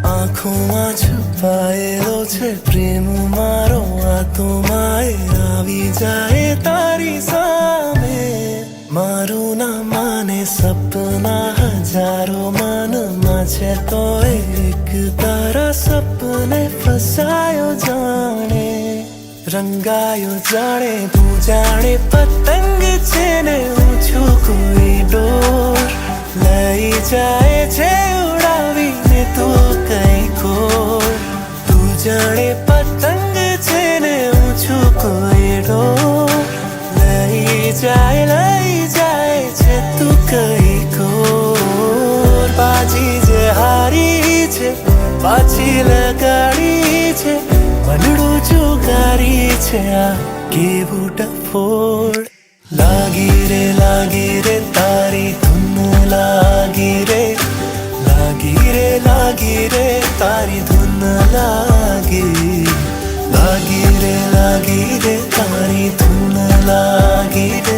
આંખોમાં છુપાયેલો છે પ્રેમ મારો, આ તો માએ આવી જાય તારી સામે. મારું ના માને સપના હજારો મનમાં છે, તો એક તારા સપને ફસાયો જાણે. રંગાયો જાણે તું જાણે પતંગ છે ને હું છું કોઈ ડોર. લઈ જાય છે ઉડાવીને તું કઈ ખોર. તું જાણે પતંગ છે ને હું છું કોઈ ડોર. લઈ જાય છે તું કઈ ખોર. બાજી જે હારી છે પાછી લગાડી છે, મનડું જુગારી છે આ કેવું ડફોડ. લાગી રે તારી ધૂન